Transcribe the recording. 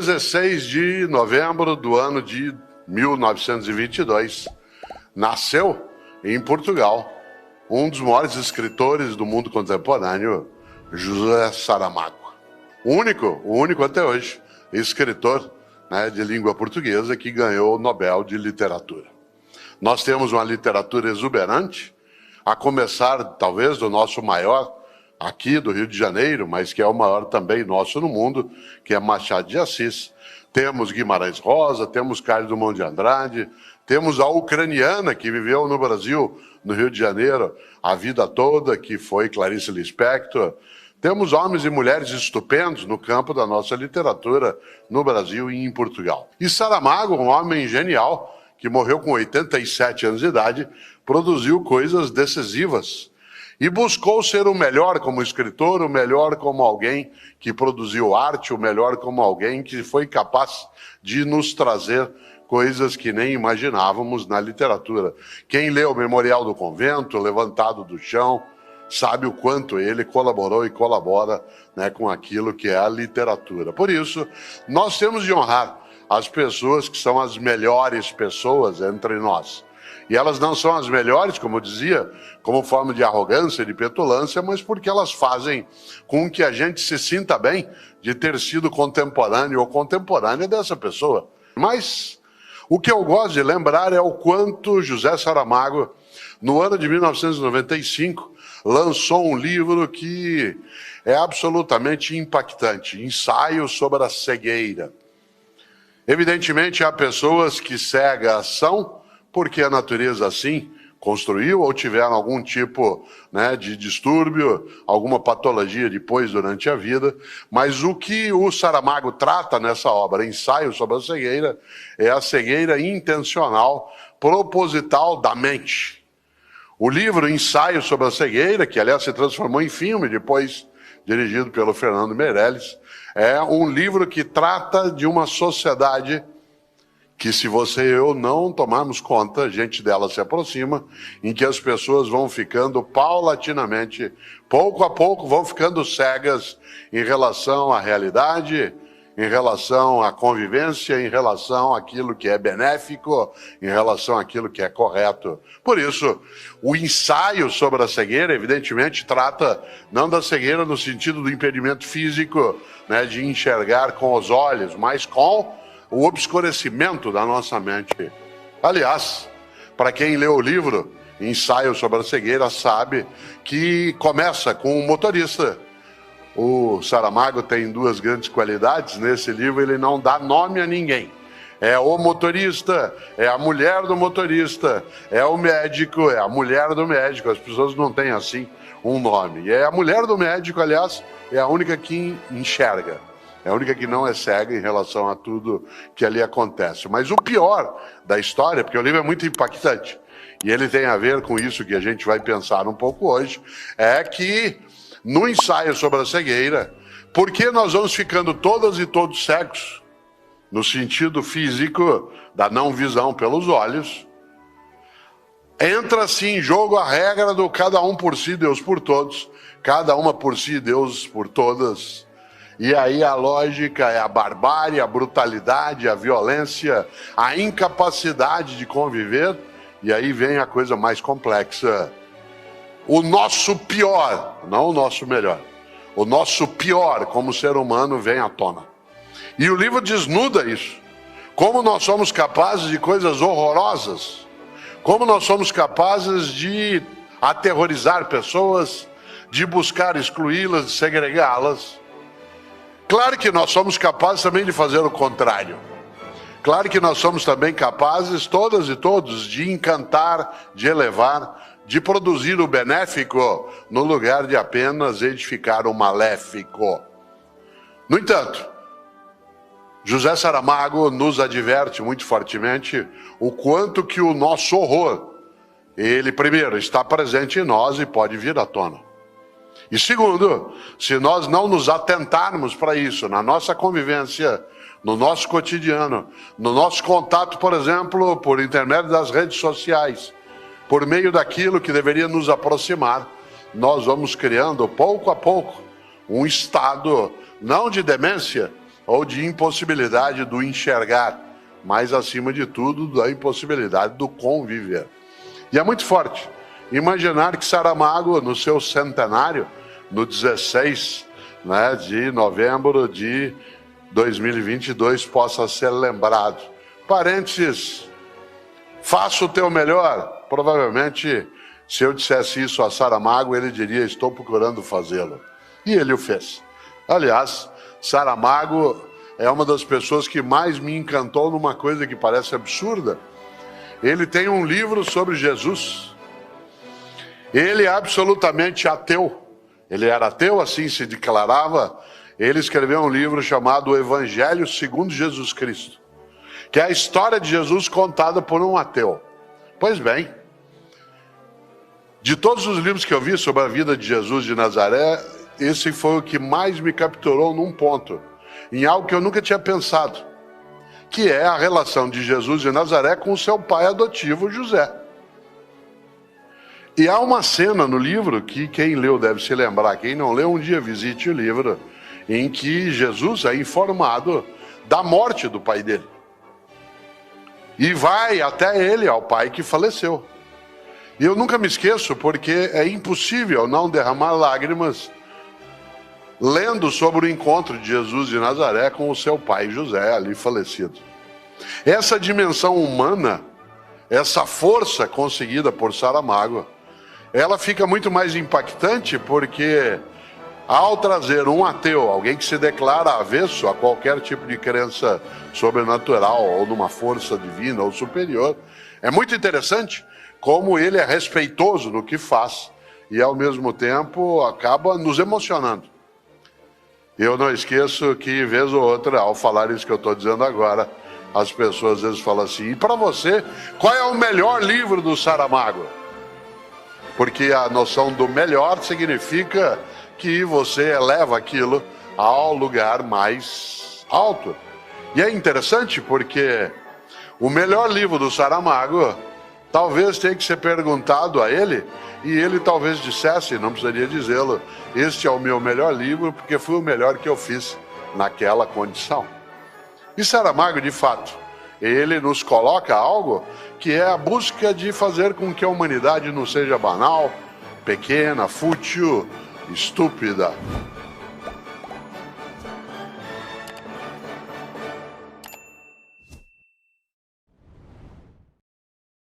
16 de novembro do ano de 1922, nasceu em Portugal um dos maiores escritores do mundo contemporâneo, José Saramago. O único até hoje, escritor, né, de língua portuguesa que ganhou o Nobel de Literatura. Nós temos uma literatura exuberante, a começar talvez do nosso maior aqui do Rio de Janeiro, mas que é o maior também nosso no mundo, que é Machado de Assis. Temos Guimarães Rosa, temos Carlos Drummond de Andrade, temos a ucraniana que viveu no Brasil, no Rio de Janeiro, a vida toda, que foi Clarice Lispector. Temos homens e mulheres estupendos no campo da nossa literatura no Brasil e em Portugal. E Saramago, um homem genial, que morreu com 87 anos de idade, produziu coisas decisivas e buscou ser o melhor como escritor, o melhor como alguém que produziu arte, o melhor como alguém que foi capaz de nos trazer coisas que nem imaginávamos na literatura. Quem lê o Memorial do Convento, Levantado do Chão, sabe o quanto ele colaborou e colabora, né, com aquilo que é a literatura. Por isso, nós temos de honrar as pessoas que são as melhores pessoas entre nós. E elas não são as melhores, como eu dizia, como forma de arrogância, de petulância, mas porque elas fazem com que a gente se sinta bem de ter sido contemporâneo ou contemporânea dessa pessoa. Mas o que eu gosto de lembrar é o quanto José Saramago, no ano de 1995, lançou um livro que é absolutamente impactante, Ensaio sobre a Cegueira. Evidentemente, há pessoas que cegas são porque a natureza assim construiu ou tiveram algum tipo, né, de distúrbio, alguma patologia depois durante a vida, mas o que o Saramago trata nessa obra, Ensaio sobre a Cegueira, é a cegueira intencional, proposital da mente. O livro Ensaio sobre a Cegueira, que aliás se transformou em filme, depois dirigido pelo Fernando Meirelles, é um livro que trata de uma sociedade que, se você e eu não tomarmos conta, a gente dela se aproxima, em que as pessoas vão ficando paulatinamente, pouco a pouco, vão ficando cegas em relação à realidade, em relação à convivência, em relação àquilo que é benéfico, em relação àquilo que é correto. Por isso, o ensaio sobre a cegueira, evidentemente, trata não da cegueira no sentido do impedimento físico, né, de enxergar com os olhos, mas com o obscurecimento da nossa mente. Aliás, para quem leu o livro Ensaio sobre a Cegueira, sabe que começa com um motorista. O Saramago tem duas grandes qualidades. Nesse livro ele não dá nome a ninguém. É o motorista, é a mulher do motorista, é o médico, é a mulher do médico. As pessoas não têm assim um nome. E é a mulher do médico, aliás, é a única que enxerga. É a única que não é cega em relação a tudo que ali acontece. Mas o pior da história, porque o livro é muito impactante, e ele tem a ver com isso que a gente vai pensar um pouco hoje, é que no ensaio sobre a cegueira, por que nós vamos ficando todas e todos cegos, no sentido físico da não visão pelos olhos, entra assim em jogo a regra do cada um por si, Deus por todos, cada uma por si, Deus por todas. E aí a lógica é a barbárie, a brutalidade, a violência, a incapacidade de conviver, e aí vem a coisa mais complexa. O nosso pior, não o nosso melhor, o nosso pior como ser humano vem à tona. E o livro desnuda isso. Como nós somos capazes de coisas horrorosas, como nós somos capazes de aterrorizar pessoas, de buscar excluí-las, de segregá-las. Claro que nós somos capazes também de fazer o contrário. Claro que nós somos também capazes, todas e todos, de encantar, de elevar, de produzir o benéfico no lugar de apenas edificar o maléfico. No entanto, José Saramago nos adverte muito fortemente o quanto que o nosso horror, ele primeiro está presente em nós e pode vir à tona. E segundo, se nós não nos atentarmos para isso, na nossa convivência, no nosso cotidiano, no nosso contato, por exemplo, por intermédio das redes sociais, por meio daquilo que deveria nos aproximar, nós vamos criando, pouco a pouco, um estado, não de demência, ou de impossibilidade do enxergar, mas acima de tudo da impossibilidade do conviver. E é muito forte imaginar que Saramago, no seu centenário, no 16, de novembro de 2022, possa ser lembrado. Parênteses, faça o teu melhor. Provavelmente, se eu dissesse isso a Saramago, ele diria, estou procurando fazê-lo. E ele o fez. Aliás, Saramago é uma das pessoas que mais me encantou numa coisa que parece absurda. Ele tem um livro sobre Jesus. Ele é absolutamente ateu. Ele era ateu, assim se declarava. Ele escreveu um livro chamado O Evangelho segundo Jesus Cristo, que é a história de Jesus contada por um ateu. Pois bem, de todos os livros que eu vi sobre a vida de Jesus de Nazaré, esse foi o que mais me capturou num ponto, em algo que eu nunca tinha pensado, que é a relação de Jesus de Nazaré com o seu pai adotivo, José. E há uma cena no livro que quem leu deve se lembrar, quem não leu um dia visite o livro, em que Jesus é informado da morte do pai dele. E vai até ele, ao pai que faleceu. E eu nunca me esqueço, porque é impossível não derramar lágrimas lendo sobre o encontro de Jesus de Nazaré com o seu pai José, ali falecido. Essa dimensão humana, essa força conseguida por Saramago, ela fica muito mais impactante porque, ao trazer um ateu, alguém que se declara avesso a qualquer tipo de crença sobrenatural ou numa força divina ou superior, é muito interessante como ele é respeitoso no que faz e, ao mesmo tempo, acaba nos emocionando. Eu não esqueço que, vez ou outra, ao falar isso que eu estou dizendo agora, as pessoas às vezes falam assim, e para você, qual é o melhor livro do Saramago? Porque a noção do melhor significa que você eleva aquilo ao lugar mais alto. E é interessante porque o melhor livro do Saramago talvez tenha que ser perguntado a ele, e ele talvez dissesse, não precisaria dizê-lo, este é o meu melhor livro porque foi o melhor que eu fiz naquela condição. E Saramago, de fato, ele nos coloca algo que é a busca de fazer com que a humanidade não seja banal, pequena, fútil, estúpida,